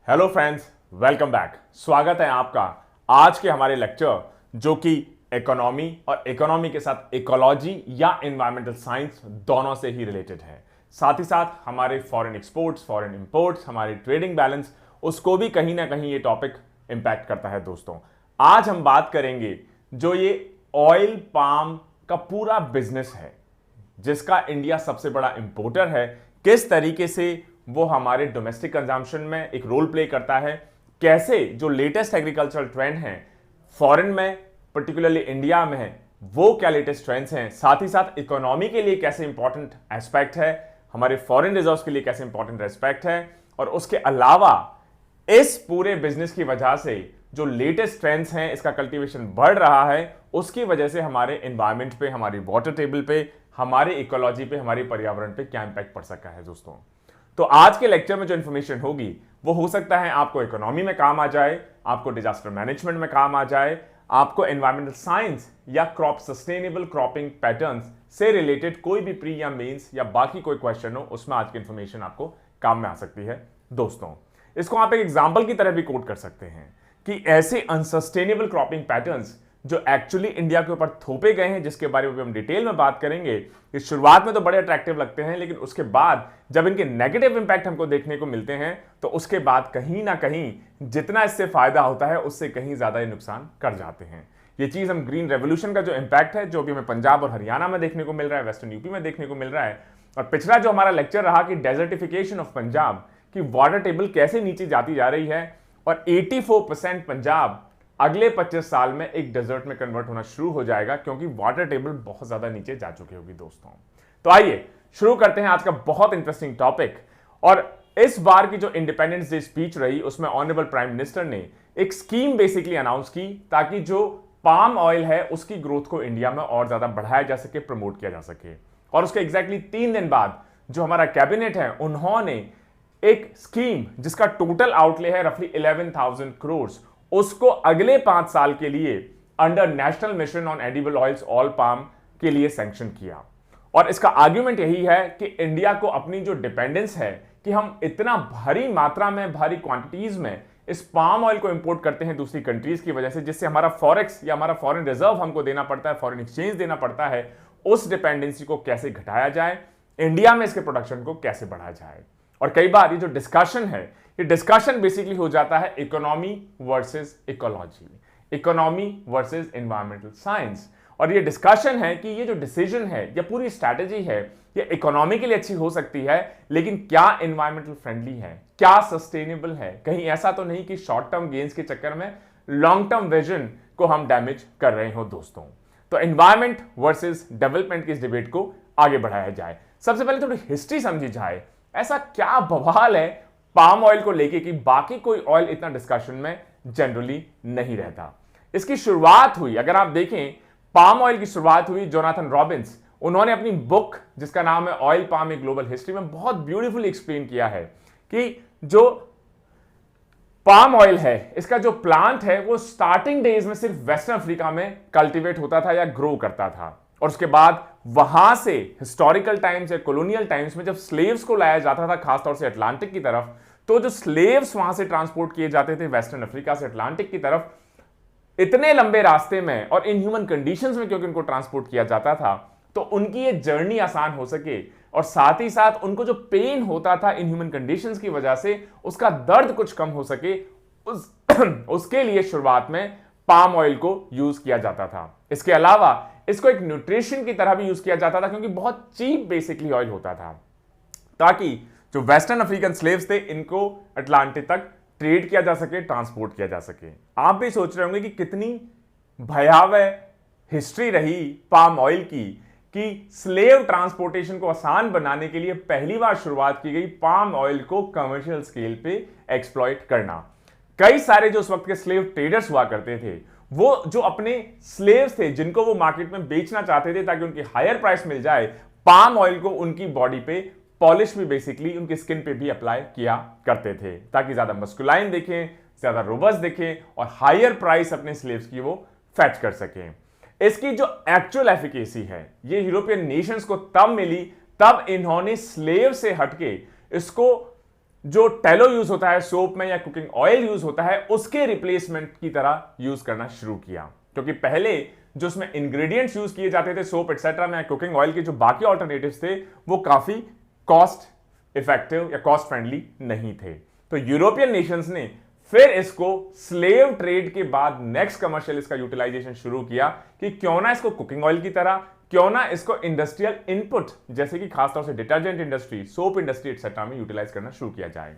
Hello friends, welcome back. स्वागत है आपका आज के हमारे लेक्चर जो कि इकोनॉमी और इकोनॉमी के साथ इकोलॉजी या एनवायरमेंटल साइंस दोनों से ही रिलेटेड है। साथ ही साथ हमारे फॉरेन एक्सपोर्ट्स, फॉरेन इंपोर्ट्स, हमारे ट्रेडिंग बैलेंस, उसको भी कहीं ना कहीं ये टॉपिक इंपैक्ट करता है। दोस्तों, आज हम बात करेंगे जो ये ऑयल पाम का पूरा बिजनेस है जिसका इंडिया सबसे बड़ा इंपोर्टर है, किस तरीके से वो हमारे डोमेस्टिक कंजम्पशन में एक रोल प्ले करता है, कैसे जो लेटेस्ट एग्रीकल्चरल ट्रेंड हैं फॉरेन में पर्टिकुलरली इंडिया में है वो क्या लेटेस्ट ट्रेंड्स हैं, साथ ही साथ इकोनॉमी के लिए कैसे इंपॉर्टेंट एस्पेक्ट है, हमारे फॉरेन रिजर्व्स के लिए कैसे इंपॉर्टेंट एस्पेक्ट है, और उसके अलावा इस पूरे बिजनेस की वजह से जो लेटेस्ट ट्रेंड्स हैं, इसका कल्टीवेशन बढ़ रहा है, उसकी वजह से हमारे एनवायरमेंट पे, हमारी वाटर टेबल पे, हमारे इकोलॉजी पे, हमारे पर्यावरण पे क्या इंपैक्ट पड़ सकता है। दोस्तों, तो आज के लेक्चर में जो इंफॉर्मेशन होगी वो हो सकता है आपको इकोनॉमी में काम आ जाए, आपको डिजास्टर मैनेजमेंट में काम आ जाए, आपको एनवायरमेंटल साइंस या क्रॉप सस्टेनेबल क्रॉपिंग पैटर्न्स से रिलेटेड कोई भी प्री या मेंस या बाकी कोई क्वेश्चन हो, उसमें आज की इंफॉर्मेशन आपको काम में आ सकती है। दोस्तों, इसको आप एक एग्जाम्पल की तरह भी कोट कर सकते हैं कि ऐसे अनसस्टेनेबल क्रॉपिंग पैटर्न्स जो एक्चुअली इंडिया के ऊपर थोपे गए हैं, जिसके बारे में हम डिटेल में बात करेंगे, कि शुरुआत में तो बड़े अट्रैक्टिव लगते हैं, लेकिन उसके बाद जब इनके नेगेटिव इंपैक्ट हमको देखने को मिलते हैं तो उसके बाद कहीं ना कहीं जितना इससे फायदा होता है उससे कहीं ज्यादा ये नुकसान कर जाते हैं। ये चीज हम ग्रीन रेवोल्यूशन का जो इंपैक्ट है, जो भी हमें पंजाब और हरियाणा में देखने को मिल रहा है, वेस्टर्न यूपी में देखने को मिल रहा है, और पिछला जो हमारा लेक्चर रहा कि डेजर्टिफिकेशन ऑफ पंजाब की वाटर टेबल कैसे नीचे जाती जा रही है, और 84% पंजाब अगले 25 साल में एक डेजर्ट में कन्वर्ट होना शुरू हो जाएगा, क्योंकि वाटर टेबल बहुत ज्यादा नीचे जा चुकी होगी। दोस्तों, तो आइए शुरू करते हैं आज का बहुत इंटरेस्टिंग टॉपिक। और इस बार की जो इंडिपेंडेंस डे स्पीच रही, उसमें ऑनरेबल प्राइम मिनिस्टर ने एक स्कीम बेसिकली अनाउंस की ताकि जो पाम ऑयल है उसकी ग्रोथ को इंडिया में और ज्यादा बढ़ाया जा सके, प्रमोट किया जा सके। और उसके एग्जैक्टली 3 दिन बाद जो हमारा कैबिनेट है, उन्होंने एक स्कीम जिसका टोटल आउटले है रफली 11,000 करोड़, उसको अगले 5 साल के लिए under national mission on edible oils all palm के लिए सैंक्शन किया। और इसका आर्ग्यूमेंट यही है कि इंडिया को अपनी जो डिपेंडेंस है कि हम इतना भारी मात्रा में, भारी क्वांटिटीज में इस पाम ऑयल को इंपोर्ट करते हैं दूसरी कंट्रीज की वजह से, जिससे हमारा फॉरेक्स या हमारा फॉरेन रिजर्व हमको देना पड़ता है, फॉरेन एक्सचेंज देना पड़ता है, उस डिपेंडेंसी को कैसे घटाया जाए, इंडिया में इसके प्रोडक्शन को कैसे बढ़ाया जाए। और कई बार ये जो डिस्कशन है, ये डिस्कशन बेसिकली हो जाता है economy versus ecology, economy versus environmental science. और ये डिस्कशन है कि ये जो डिसीजन है या पूरी स्ट्रैटेजी है, ये इकोनॉमी के लिए अच्छी हो सकती है, लेकिन क्या एनवायरमेंटल फ्रेंडली है, क्या सस्टेनेबल है, कहीं ऐसा तो नहीं कि शॉर्ट टर्म गेन्स के चक्कर में लॉन्ग टर्म विजन को हम डैमेज कर रहे हो। दोस्तों, तो एनवायरमेंट वर्सेस डेवलपमेंट की इस डिबेट को आगे बढ़ाया जाए। सबसे पहले थोड़ी हिस्ट्री समझी जाए, ऐसा क्या बवाल है पाम ऑयल को लेके कि बाकी कोई ऑयल इतना डिस्कशन में जनरली नहीं रहता। इसकी शुरुआत हुई, अगर आप देखें, पाम ऑयल की शुरुआत हुई जोनाथन रॉबिन्स, उन्होंने अपनी बुक जिसका नाम है oil palm a global history में बहुत ब्यूटीफुली एक्सप्लेन किया है कि जो पाम ऑयल है, इसका जो प्लांट है वो स्टार्टिंग डेज में सिर्फ वेस्टर्न अफ्रीका में कल्टीवेट होता था या ग्रो करता था, और उसके बाद वहां से हिस्टोरिकल टाइम्स या कॉलोनियल टाइम्स में जब स्लेव्स को लाया जाता था, खासतौर से अटलांटिक की तरफ, तो जो स्लेव्स वहां से ट्रांसपोर्ट किए जाते थे वेस्टर्न अफ्रीका से अटलांटिक की तरफ, इतने लंबे रास्ते में और इनह्यूमन कंडीशंस में क्योंकि उनको ट्रांसपोर्ट किया जाता था, तो उनकी ये जर्नी आसान हो सके, और साथ ही साथ उनको जो पेन होता था इनह्यूमन कंडीशंस की वजह से, उसका दर्द कुछ कम हो सके, उसके लिए शुरुआत में पाम ऑयल को यूज किया जाता था। इसके अलावा इसको एक न्यूट्रिशन की तरह भी यूज किया जाता था, क्योंकि बहुत चीप बेसिकली ऑयल होता था, ताकि जो वेस्टर्न अफ्रीकन स्लेव्स थे इनको अटलांटिक तक ट्रेड किया जा सके, ट्रांसपोर्ट किया जा सके। आप भी सोच रहे होंगे कि कितनी भयावह हिस्ट्री रही पाम ऑयल की, कि स्लेव ट्रांसपोर्टेशन को आसान बनाने के लिए पहली बार शुरुआत की गई पाम ऑयल को कमर्शियल स्केल पे एक्सप्लॉइट करना। कई सारे जो उस वक्त के स्लेव ट्रेडर्स हुआ करते थे, वो जो अपने स्लेव्स थे जिनको वो मार्केट में बेचना चाहते थे ताकि उनकी हायर प्राइस मिल जाए, पाम ऑयल को उनकी बॉडी पे पॉलिश भी बेसिकली उनकी स्किन पे भी अप्लाई किया करते थे, ताकि ज्यादा मस्कुलाइन दिखें, ज्यादा रोबस्ट दिखें, और हायर प्राइस अपने स्लेव्स की वो फैच कर सकें। इसकी जो एक्चुअल एफिकेसी है, ये यूरोपियन नेशंस को तब मिली तब इन्होंने स्लेव से हटके इसको जो टैलो यूज होता है सोप में या कुकिंग ऑयल यूज होता है उसके रिप्लेसमेंट की तरह यूज करना शुरू किया, क्योंकि पहले जो उसमें इंग्रेडिएंट्स यूज किए जाते थे सोप एक्सेट्रा में, कुकिंग ऑयल के जो बाकी ऑल्टरनेटिव्स थे वो काफी कॉस्ट इफेक्टिव या कॉस्ट फ्रेंडली नहीं थे। तो यूरोपियन नेशंस ने फिर इसको स्लेव ट्रेड के बाद नेक्स्ट कमर्शियल इसका यूटिलाइजेशन शुरू किया कि क्यों ना इसको कुकिंग ऑयल की तरह, क्यों ना इसको इंडस्ट्रियल इनपुट जैसे कि खासतौर से detergent industry, soap industry etcetera में यूटिलाइज करना शुरू किया जाए।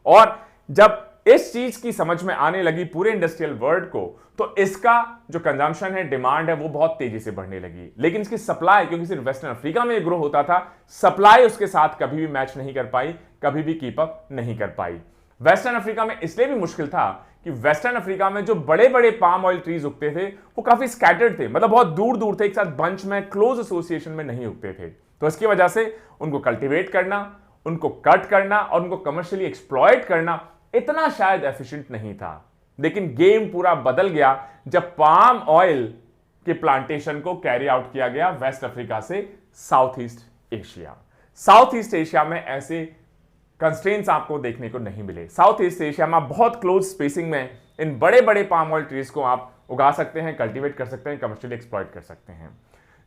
और जब इस चीज की समझ में आने लगी पूरे इंडस्ट्रियल वर्ल्ड को, तो इसका जो कंजम्पशन है, डिमांड है, वो बहुत तेजी से बढ़ने लगी। लेकिन इसकी सप्लाई, क्योंकि सिर्फ वेस्टर्न अफ्रीका में ग्रो होता था, सप्लाई उसके साथ कभी भी मैच नहीं कर पाई, कभी भी कीप अप नहीं कर पाई। वेस्टर्न अफ्रीका में इसलिए भी मुश्किल था कि वेस्टर्न अफ्रीका में जो बड़े बड़े पाम ऑयल ट्रीज उगते थे वो काफी स्कैटर्ड थे, मतलब बहुत दूर दूर थे, एक साथ बंच में क्लोज एसोसिएशन में नहीं उगते थे। तो इसकी वजह से उनको कल्टीवेट करना, उनको कट करना और उनको कमर्शियली एक्सप्लॉइट करना इतना शायद एफिशिएंट नहीं था। लेकिन गेम पूरा बदल गया जब पाम ऑयल के प्लांटेशन को कैरी आउट किया गया वेस्ट अफ्रीका से south east Asia. South east Asia में ऐसे कंस्ट्रेंट्स आपको देखने को नहीं मिले। साउथ ईस्ट एशिया में बहुत क्लोज स्पेसिंग में इन बड़े बड़े पाम ऑयल ट्रीज को आप उगा सकते हैं, कल्टीवेट कर सकते हैं, कमर्शियली एक्सप्लॉइट कर सकते हैं।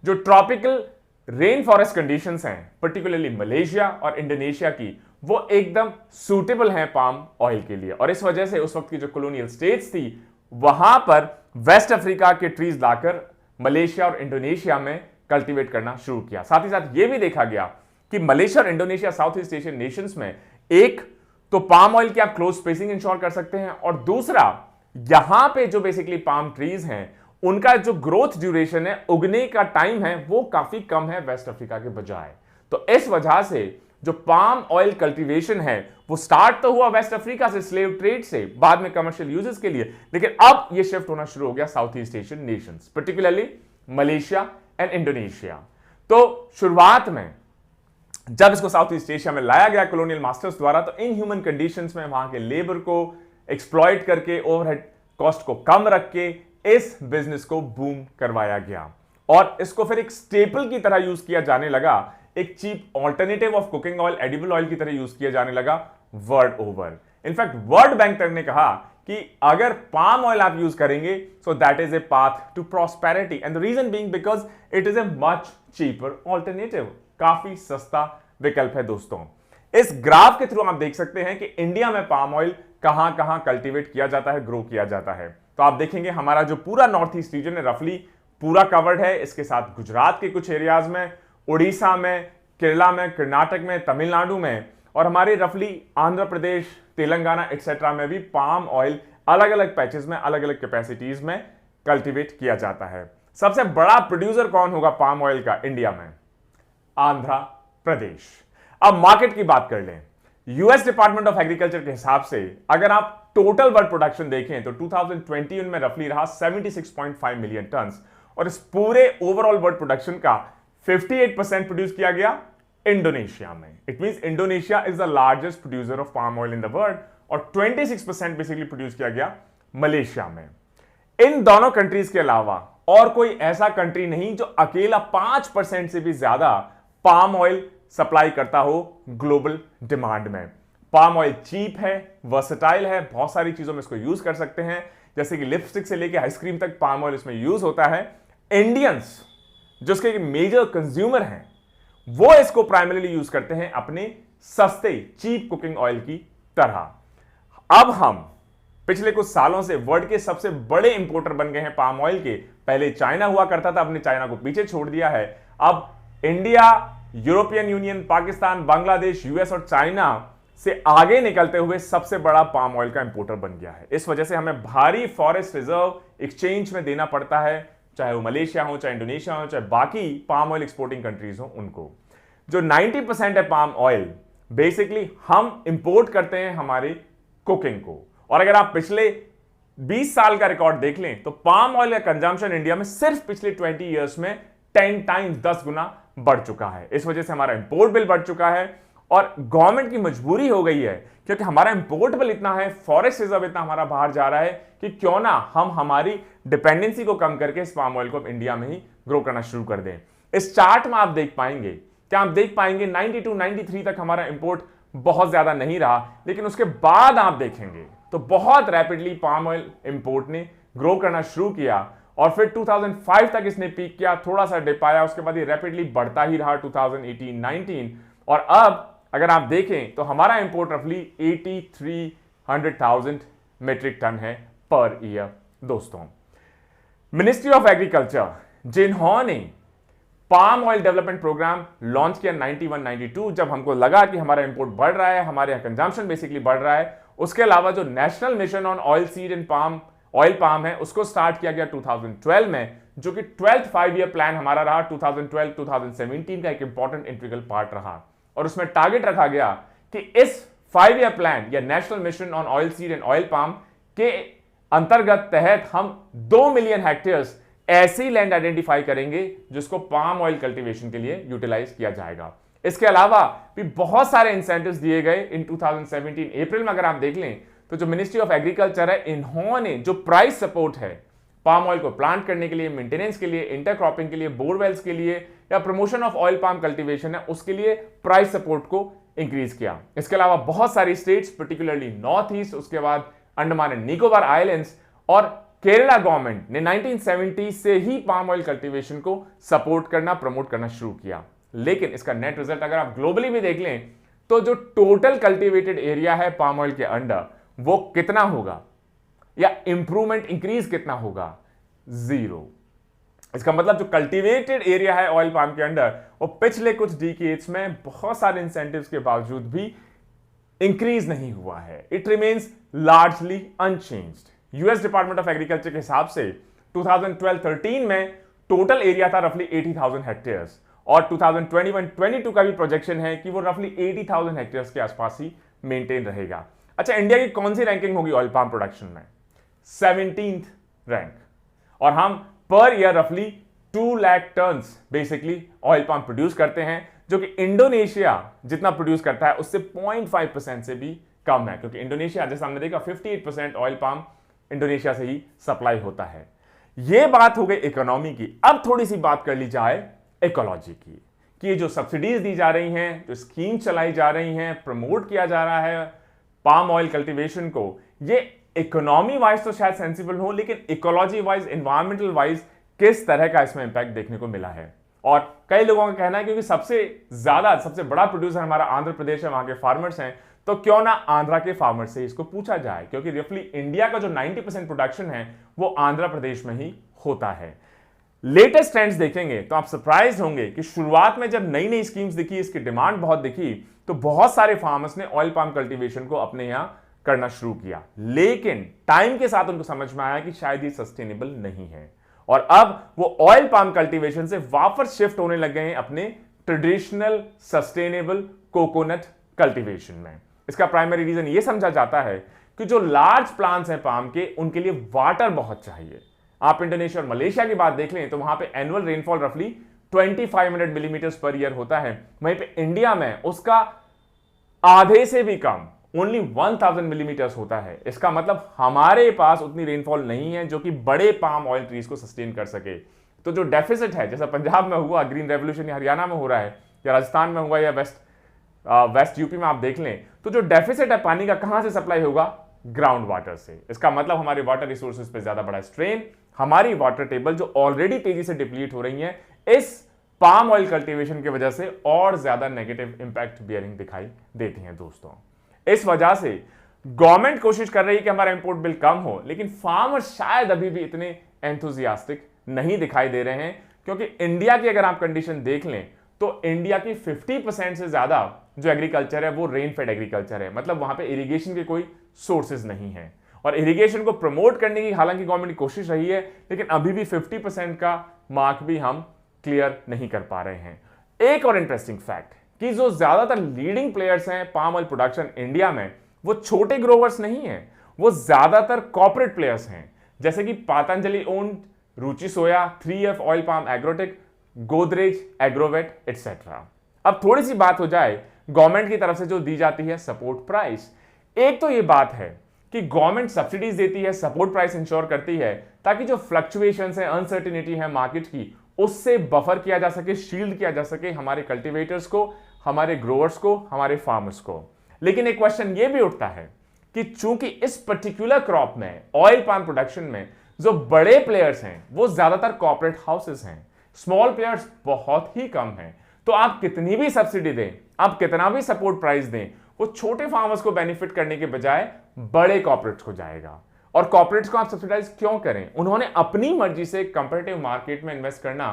जो ट्रॉपिकल रेन फॉरेस्ट कंडीशंस हैं, पर्टिकुलरली मलेशिया और इंडोनेशिया की, वो एकदम सूटेबल हैं पाम ऑयल के लिए। और इस वजह से उस वक्त की जो कॉलोनियल स्टेट्स थी वहां पर वेस्ट अफ्रीका के ट्रीज लाकर मलेशिया और इंडोनेशिया में कल्टीवेट करना शुरू किया। साथ ही साथ यह भी देखा गया कि मलेशिया और Indonesia south east Asian Nations में एक तो पाम ऑयल की आप क्लोज स्पेसिंग इंश्योर कर सकते हैं, और दूसरा यहां पे जो बेसिकली पाम ट्रीज हैं उनका जो ग्रोथ ड्यूरेशन है, उगने का टाइम है, वो काफी कम है वेस्ट अफ्रीका के बजाय। तो इस वजह से जो पाम ऑयल कल्टीवेशन है वो स्टार्ट तो हुआ वेस्ट अफ्रीका से, स्लेव ट्रेड से, बाद में कमर्शियल यूजेस के लिए, लेकिन अब ये शिफ्ट होना शुरू हो गया south east Asian Nations, particularly Malaysia and Indonesia. तो शुरुआत में जब इसको साउथ ईस्ट एशिया में लाया गया कॉलोनियल मास्टर्स द्वारा, तो इन ह्यूमन कंडीशंस में वहां के लेबर को एक्सप्लॉइट करके, ओवरहेड कॉस्ट को कम रख के इस बिजनेस को बूम करवाया गया और इसको फिर एक स्टेपल की तरह यूज किया जाने लगा, एक cheap alternative of cooking oil, edible oil की तरह यूज किया जाने लगा world over. In fact World Bank ने कहा कि अगर पाम ऑयल आप यूज करेंगे so that is a path to prosperity, and the reason being because it is a much cheaper alternative, काफी सस्ता विकल्प है। दोस्तों, इस ग्राफ के थ्रू आप देख सकते हैं कि इंडिया में पाम ऑयल कहां कहां कल्टीवेट किया जाता है, ग्रो किया जाता है। तो आप देखेंगे हमारा जो पूरा नॉर्थ ईस्ट रीजन है रफली पूरा कवर्ड है, इसके साथ गुजरात के कुछ एरियाज में, उड़ीसा में, केरला में, कर्नाटक में, तमिलनाडु में, और हमारे रफली आंध्र प्रदेश, तेलंगाना एक्सेट्रा में भी पाम ऑयल अलग अलग पैचेस में, अलग अलग कैपेसिटीज में कल्टीवेट किया जाता है। सबसे बड़ा प्रोड्यूसर कौन होगा पाम ऑयल का इंडिया में? आंध्र प्रदेश। अब मार्केट की बात कर लें, यूएस डिपार्टमेंट ऑफ एग्रीकल्चर के हिसाब से अगर आप टोटल वर्ल्ड प्रोडक्शन देखें तो 2021 में रफली रहा 76.5 मिलियन टन, और इस पूरे ओवरऑल वर्ल्ड प्रोडक्शन का 58% प्रोड्यूस किया गया इंडोनेशिया में। It means Indonesia is the largest producer of palm oil in the world, और 26% बेसिकली प्रोड्यूस किया गया मलेशिया में। इन दोनों कंट्रीज के अलावा और कोई ऐसा कंट्री नहीं जो अकेला 5% से भी ज्यादा पाम ऑयल सप्लाई करता हो ग्लोबल डिमांड में। पाम ऑयल चीप है, वर्सेटाइल है, बहुत सारी चीजों में इसको यूज कर सकते हैं, जैसे कि लिपस्टिक से लेके आइसक्रीम तक पाम ऑयल इसमें यूज होता है। इंडियंस जो इसके मेजर कंज्यूमर हैं वो इसको प्राइमरीली यूज करते हैं अपने सस्ते चीप कुकिंग ऑयल की तरह। अब हम पिछले कुछ सालों से वर्ल्ड के सबसे बड़े इंपोर्टर बन गए हैं पाम ऑयल के। पहले चाइना हुआ करता था, अपने चाइना को पीछे छोड़ दिया है। अब India, European union, Pakistan, Bangladesh, US और चाइना से आगे निकलते हुए सबसे बड़ा पाम ऑयल का इंपोर्टर बन गया है। इस वजह से हमें भारी फॉरेस्ट रिजर्व एक्सचेंज में देना पड़ता है, चाहे वो मलेशिया हो, चाहे इंडोनेशिया हो, चाहे बाकी पाम ऑयल एक्सपोर्टिंग कंट्रीज हो उनको। जो 90% है पाम ऑयल बेसिकली हम इंपोर्ट करते हैं हमारे कुकिंग को। और अगर आप पिछले 20 साल का रिकॉर्ड देख लें तो पाम ऑयल का कंजम्पशन इंडिया में सिर्फ पिछले 20 इयर्स में 10 टाइम्स 10 गुना बढ़ चुका है। इस वजह से हमारा इंपोर्ट बिल बढ़ चुका है और गवर्नमेंट की मजबूरी हो गई है, क्योंकि हमारा इंपोर्ट बिल इतना है, फॉरेस्ट रिजर्व इतना हमारा बाहर जा रहा है कि क्यों ना हम हमारी डिपेंडेंसी को कम करके इस पाम ऑयल को इंडिया में ही ग्रो करना शुरू कर दें। इस चार्ट में आप देख पाएंगे 92-93 तक हमारा इंपोर्ट बहुत ज्यादा नहीं रहा, लेकिन उसके बाद आप देखेंगे तो बहुत रैपिडली पाम ऑयल इंपोर्ट ने ग्रो करना शुरू किया और फिर 2005 तक इसने पीक किया, थोड़ा सा डिप आया, उसके बाद ये रैपिडली बढ़ता ही रहा 2018-19 और अब अगर आप देखें तो हमारा इंपोर्ट रफली 8300,000 मेट्रिक टन है पर ईयर। दोस्तों, मिनिस्ट्री ऑफ एग्रीकल्चर जिन्होंने palm oil development programme launch किया 91-92, जब हमको लगा कि हमारा इंपोर्ट बढ़ रहा है, हमारे यहां कंजम्पशन बेसिकली बढ़ रहा है, उसके अलावा जो national mission on oil seed and palm oil palm है उसको स्टार्ट किया गया 2012 में, जो कि 12th 5 ईयर प्लान हमारा रहा 2012-2017 का एक इंपॉर्टेंट इंटीग्रल पार्ट रहा और उसमें टारगेट रखा गया कि इस 5 ईयर प्लान या national mission on oil seed and oil palm के अंतर्गत तहत हम 2 मिलियन हेक्टेयर्स ऐसी लैंड आइडेंटिफाई करेंगे जिसको पाम ऑयल कल्टीवेशन के लिए यूटिलाइज किया जाएगा। इसके अलावा भी बहुत सारे इंसेंटिव्स दिए गए इन 2017 अप्रैल में। अगर आप देख लें तो जो मिनिस्ट्री ऑफ एग्रीकल्चर है, इन्होंने जो प्राइस सपोर्ट है पाम ऑयल को प्लांट करने के लिए, मेंटेनेंस के लिए, इंटरक्रॉपिंग के लिए, बोरवेल्स के लिए या promotion of oil palm cultivation है उसके लिए प्राइस सपोर्ट को इंक्रीज किया। इसके अलावा बहुत सारी स्टेट्स पर्टिकुलरली नॉर्थ ईस्ट, उसके बाद अंडमान एंड निकोबार आइलैंड्स और केरला गवर्नमेंट ने 1970 से ही पाम ऑयल कल्टीवेशन को सपोर्ट करना, प्रमोट करना शुरू किया। लेकिन इसका नेट रिजल्ट अगर आप ग्लोबली भी देख लें तो जो टोटल कल्टीवेटेड एरिया है पाम ऑयल के अंडर वो कितना होगा या इंप्रूवमेंट इंक्रीज कितना होगा? 0। इसका मतलब जो कल्टीवेटेड एरिया है ऑयल पाम के अंडर वो पिछले कुछ डिकेड्स में बहुत सारे इंसेंटिव्स के बावजूद भी इंक्रीज नहीं हुआ है। It remains largely unchanged. US department of agriculture के हिसाब से 2012-13 में टोटल एरिया था रफली 80,000 हेक्टेयर्स और 2021-22 का भी प्रोजेक्शन है कि वो रफली 80,000 हेक्टेयर्स के आसपास ही मेंटेन रहेगा। अच्छा, इंडिया की कौन सी रैंकिंग होगी ऑयल पाम प्रोडक्शन में? 17th रैंक और हम पर ईयर रफली 2 lakh tonnes basically oil palm produce करते हैं, जो कि इंडोनेशिया जितना प्रोड्यूस करता है उससे 0.5% से भी कम है, क्योंकि इंडोनेशिया जैसे हमने देखा 58% ऑयल पाम इंडोनेशिया से ही सप्लाई होता है। यह बात हो गई इकोनॉमी की। अब थोड़ी सी बात कर ली जाए इकोलॉजी की कि ये जो सब्सिडीज दी जा रही हैं, जो स्कीम चलाई जा रही हैं, प्रमोट किया जा रहा है पाम ऑयल कल्टीवेशन को, ये इकोनॉमी वाइज तो शायद सेंसिबल हो, लेकिन इकोलॉजी वाइज, एनवायरमेंटल वाइज किस तरह का इसमें इंपैक्ट देखने को मिला है। और कई लोगों का कहना है क्योंकि सबसे बड़ा प्रोड्यूसर हमारा आंध्र प्रदेश है, वहां के फार्मर्स हैं, तो क्यों ना आंध्रा के फार्मर से इसको पूछा जाए, क्योंकि रफली इंडिया का जो 90% प्रोडक्शन है वो आंध्र प्रदेश में ही होता है। लेटेस्ट ट्रेंड्स देखेंगे तो आप सरप्राइज होंगे कि शुरुआत में जब नई नई स्कीम्स दिखी, इसकी डिमांड बहुत दिखी, तो बहुत सारे फार्मर्स ने ऑयल पाम कल्टीवेशन को अपने यहां करना शुरू किया, लेकिन टाइम के साथ उनको समझ में आया कि शायद ये सस्टेनेबल नहीं है और अब वो ऑयल पाम कल्टीवेशन से वापस शिफ्ट होने लग गए हैं अपने ट्रेडिशनल सस्टेनेबल कोकोनट कल्टीवेशन में। इसका प्राइमरी रीजन ये समझा जाता है कि जो लार्ज प्लांट्स हैं पाम के, उनके लिए वाटर बहुत चाहिए। आप इंडोनेशिया और मलेशिया की बात देख लें तो वहां पे एनुअल रेनफॉल रफली 2500 मिलीमीटर पर ईयर होता है, वहीं पे इंडिया में उसका आधे से भी कम, ओनली 1000 मिलीमीटर होता है। इसका मतलब हमारे पास उतनी रेनफॉल नहीं है जो कि बड़े पाम ऑयल ट्रीज को सस्टेन कर सके। तो जो डेफिसिट है, जैसा पंजाब में हुआ, ग्रीन रेवोल्यूशन, या हरियाणा में हो रहा है, या राजस्थान में हुआ, या वेस्ट यूपी में आप देख लें, तो जो डेफिसिट है पानी का, कहां से सप्लाई होगा? ग्राउंड वाटर से। इसका मतलब हमारे वाटर रिसोर्सेज पे ज्यादा बड़ा स्ट्रेन, हमारी वाटर टेबल जो ऑलरेडी तेजी से डिप्लीट हो रही है, इस पाम ऑयल कल्टीवेशन की वजह से और ज्यादा नेगेटिव इंपैक्ट बियरिंग दिखाई देती हैं। दोस्तों, इस वजह से गवर्नमेंट कोशिश कर रही है कि हमारा इंपोर्ट बिल कम हो, लेकिन फार्मर्स शायद अभी भी इतने एंथुजियास्टिक नहीं दिखाई दे रहे हैं, क्योंकि इंडिया की अगर आप कंडीशन देख लें तो इंडिया की 50% से ज्यादा जो एग्रीकल्चर है वो रेन फेड एग्रीकल्चर है, मतलब वहां पे इरिगेशन के कोई सोर्सेज नहीं है। और इरिगेशन को प्रमोट करने की हालांकि गवर्नमेंट की कोशिश रही है, लेकिन अभी भी 50% का मार्क भी हम क्लियर नहीं कर पा रहे हैं। एक और इंटरेस्टिंग फैक्ट कि जो ज्यादातर लीडिंग प्लेयर्स हैं पाम ऑयल प्रोडक्शन इंडिया में, वो छोटे ग्रोवर्स नहीं हैं, वो ज्यादातर कॉर्पोरेट प्लेयर्स हैं, जैसे कि पतंजलि ओन्ड रुचि सोया, 3F oil palm agrotech, Godrej Agrovet etcetera. अब थोड़ी सी बात हो जाए गवर्नमेंट की तरफ से जो दी जाती है सपोर्ट प्राइस। एक तो ये बात है कि गवर्नमेंट सब्सिडीज देती है, सपोर्ट प्राइस इंश्योर करती है, ताकि जो फ्लक्चुएशंस है, अनसर्टिनिटी है मार्केट की, उससे बफर किया जा सके, शील्ड किया जा सके हमारे कल्टीवेटर्स को, हमारे ग्रोअर्स को, हमारे फार्मर्स को। लेकिन एक क्वेश्चन ये भी उठता है कि चूंकि इस पर्टिकुलर क्रॉप में, ऑयल पाम प्रोडक्शन में, जो बड़े प्लेयर्स हैं वो ज्यादातर कॉर्पोरेट हाउसेस हैं, स्मॉल प्लेयर्स बहुत ही कम हैं। तो आप कितनी भी सब्सिडी दें, आप कितना भी सपोर्ट प्राइस दें, वो छोटे फार्मर्स को बेनिफिट करने के बजाय बड़े कॉर्पोरेट्स को जाएगा। और कॉर्पोरेट्स को आप सब्सिडाइज क्यों करें? उन्होंने अपनी मर्जी से कंपैरेटिव मार्केट में इन्वेस्ट करना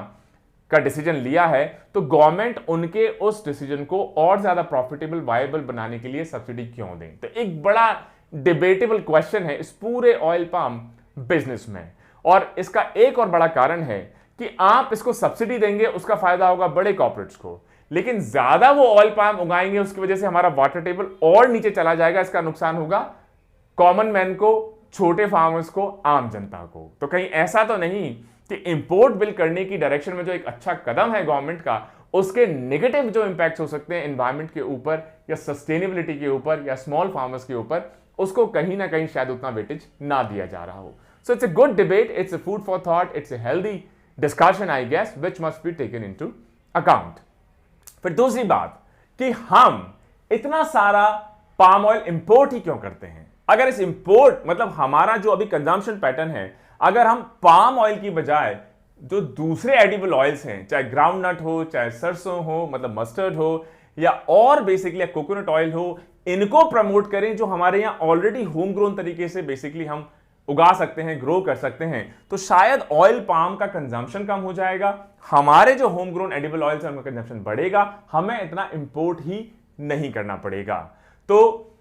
का डिसीजन लिया है, तो गवर्नमेंट उनके उस डिसीजन को और ज्यादा प्रॉफिटेबल, वायबल बनाने के लिए सब्सिडी क्यों दें? तो एक बड़ा डिबेटेबल क्वेश्चन है इस पूरे ऑयल पाम बिजनेस में। और इसका एक और बड़ा कारण है कि आप इसको सब्सिडी देंगे, उसका फायदा होगा बड़े कॉर्पोरेट्स को, लेकिन ज्यादा वो ऑयल पाम उगाएंगे, उसकी वजह से हमारा वाटर टेबल और नीचे चला जाएगा। इसका नुकसान होगा कॉमन मैन को, छोटे फार्मर्स को, आम जनता को। तो कहीं ऐसा तो नहीं कि इंपोर्ट बिल करने की डायरेक्शन में जो एक अच्छा कदम है गवर्नमेंट का, उसके नेगेटिव जो इंपैक्ट्स हो सकते हैं एनवायरनमेंट के ऊपर या सस्टेनेबिलिटी के ऊपर या स्मॉल फार्मर्स के ऊपर, उसको कहीं ना कहीं शायद उतना वेटेज ना दिया जा रहा हो। So it's a good debate, it's a food for thought, it's a healthy discussion I guess, which must be taken into account. फिर दूसरी बात कि हम इतना सारा पाम ऑयल इंपोर्ट ही क्यों करते हैं? अगर इस इंपोर्ट मतलब हमारा जो अभी कंजम्पशन पैटर्न है, अगर हम पाम ऑयल की बजाय जो दूसरे एडिबल ऑयल्स हैं, चाहे ग्राउंड नट हो, चाहे सरसों हो, मतलब मस्टर्ड हो, या और बेसिकली कोकोनट ऑयल हो, इनको प्रमोट करें जो हमारे यहां ऑलरेडी होम ग्रोन तरीके से बेसिकली हम उगा सकते हैं, ग्रो कर सकते हैं, तो शायद ऑयल पाम का कंजम्पशन कम हो जाएगा, हमारे जो होम ग्रोन एडिबल ऑयल्स हैं उनका कंजम्पशन बढ़ेगा, हमें इतना इंपोर्ट ही नहीं करना पड़ेगा। तो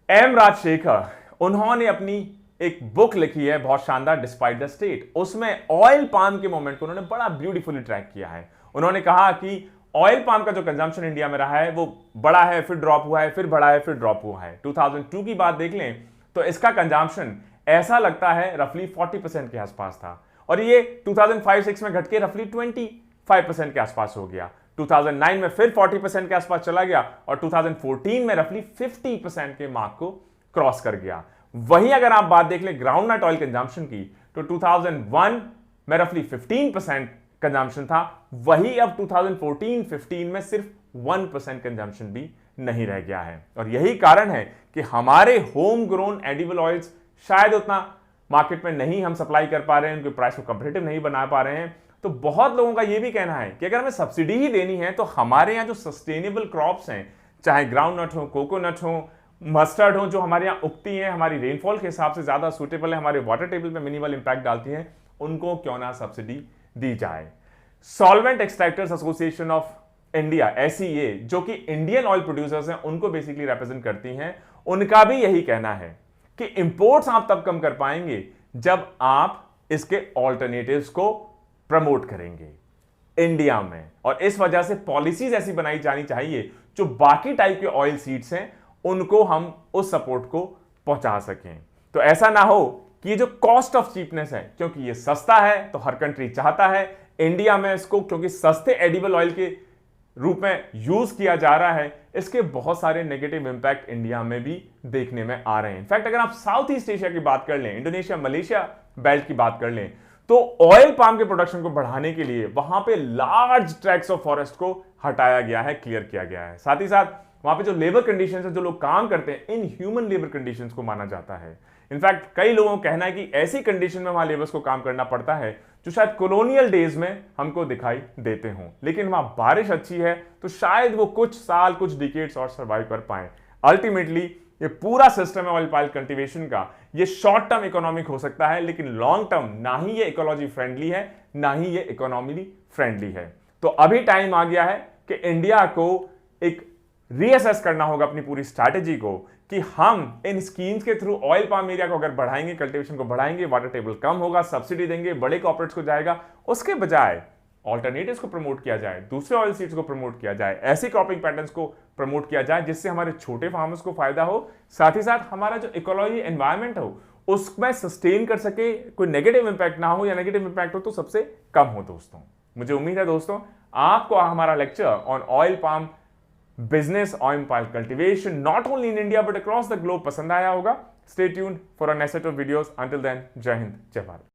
एम राजशेखर, उन्होंने अपनी एक बुक लिखी है बहुत शानदार, डिस्पाइट द स्टेट। उसमें ऑयल पाम के मोमेंट को उन्होंने बड़ा ब्यूटीफुली ट्रैक किया है। उन्होंने कहा कि ऑयल पाम का जो कंजम्पशन इंडिया में रहा है वो बड़ा है, फिर ड्रॉप हुआ है, फिर बढ़ा है, फिर ड्रॉप हुआ है। 2002 की बात देख लें तो इसका कंजम्पशन ऐसा लगता है रफली 40% के आसपास था, और ये 2005-6 में घट के रफली 25% के आसपास हो गया। 2009 में फिर 40% के आसपास चला गया, और 2014 में रफली 50% के मार्क को क्रॉस कर गया। वहीं अगर आप बात देख लें ग्राउंड नट ऑयल कंजम्पशन की, तो 2001 में रफली 15% कंजम्पशन था, वही अब 2014-15 में सिर्फ 1% कंजम्पशन भी नहीं रह गया है। और यही कारण है कि हमारे होम ग्रोन एडिबल ऑयल्स शायद उतना मार्केट में नहीं हम सप्लाई कर पा रहे हैं, उनके प्राइस को कंपेटिटिव नहीं बना पा रहे हैं। तो बहुत लोगों का यह भी कहना है कि अगर हमें सब्सिडी ही देनी है तो हमारे यहाँ जो सस्टेनेबल क्रॉप्स हैं, चाहे ग्राउंड नट हो, कोकोनट हो, मस्टर्ड हो, जो हमारे यहाँ उगती हैं, हमारी रेनफॉल के हिसाब से ज्यादा सूटेबल है, हमारे वाटर टेबल पे मिनिमल इंपैक्ट डालती हैं, उनको क्यों ना सब्सिडी दी जाए। Solvent extractors association of India, SEA, जो कि इंडियन ऑयल प्रोड्यूसर्स हैं उनको बेसिकली रिप्रेजेंट करती हैं, उनका भी यही कहना है कि इंपोर्ट्स आप तब कम कर पाएंगे जब आप इसके ऑल्टरनेटिव्स को प्रमोट करेंगे इंडिया में। और इस वजह से पॉलिसीज ऐसी बनाई जानी चाहिए जो बाकी टाइप के ऑयल सीड्स हैं उनको हम उस सपोर्ट को पहुंचा सकें। तो ऐसा ना हो कि ये जो कॉस्ट ऑफ चीपनेस है, क्योंकि ये सस्ता है तो हर कंट्री चाहता है इंडिया में इसको, क्योंकि सस्ते एडिबल ऑयल के रूप में यूज किया जा रहा है, इसके बहुत सारे नेगेटिव इंपैक्ट इंडिया में भी देखने में आ रहे हैं। इनफैक्ट अगर आप साउथ ईस्ट एशिया की बात कर लें, इंडोनेशिया, मलेशिया बेल्ट की बात कर लें, तो ऑयल पाम के प्रोडक्शन को बढ़ाने के लिए वहां पे लार्ज ट्रैक्ट्स ऑफ फॉरेस्ट को हटाया गया है, क्लियर किया गया है। साथ ही साथ वहां पे जो लेबर कंडीशंस है, जो लोग काम करते हैं, इन ह्यूमन लेबर कंडीशंस को माना जाता है। इनफैक्ट कई लोगों का कहना है कि ऐसी कंडीशन में वहां लेबर्स को काम करना पड़ता है जो शायद कॉलोनियल डेज में हमको दिखाई देते हों, लेकिन वहां बारिश अच्छी है तो शायद वो कुछ साल, कुछ डिकेड्स और सर्वाइव कर पाए। अल्टीमेटली ये पूरा सिस्टम है ऑयल पाम कल्टीवेशन का, ये शॉर्ट टर्म इकोनॉमिक हो सकता है, लेकिन लॉन्ग टर्म ना ही ये इकोलॉजी फ्रेंडली है, ना ही ये इकोनॉमिकली फ्रेंडली है। तो अभी टाइम आ गया है कि इंडिया को एक रीअसेस करना होगा अपनी पूरी स्ट्रैटेजी को, कि हम इन स्कीम्स के थ्रू ऑयल पाम एरिया को अगर बढ़ाएंगे, कल्टीवेशन को बढ़ाएंगे, वाटर टेबल कम होगा, सब्सिडी देंगे, बड़े कॉर्पोरेट्स को जाएगा, उसके बजाय ऑल्टरनेटिव्स को प्रमोट किया जाए, दूसरे ऑयल सीड्स को प्रमोट किया जाए, ऐसी क्रॉपिंग पैटर्न्स को प्रमोट किया जाए जिससे हमारे छोटे फार्मर्स को फायदा हो, साथ ही साथ हमारा जो इकोलॉजी एनवायरमेंट हो उसमें सस्टेन कर सके, कोई नेगेटिव इंपैक्ट ना हो, या नेगेटिव इंपैक्ट हो तो सबसे कम हो। दोस्तों, मुझे उम्मीद है दोस्तों आपको हमारा lecture on oil palm business, oil palm cultivation not only in India but across the globe पसंद आया होगा। Stay tuned for a next set of videos. Until then, Jai Hind, जय भारत।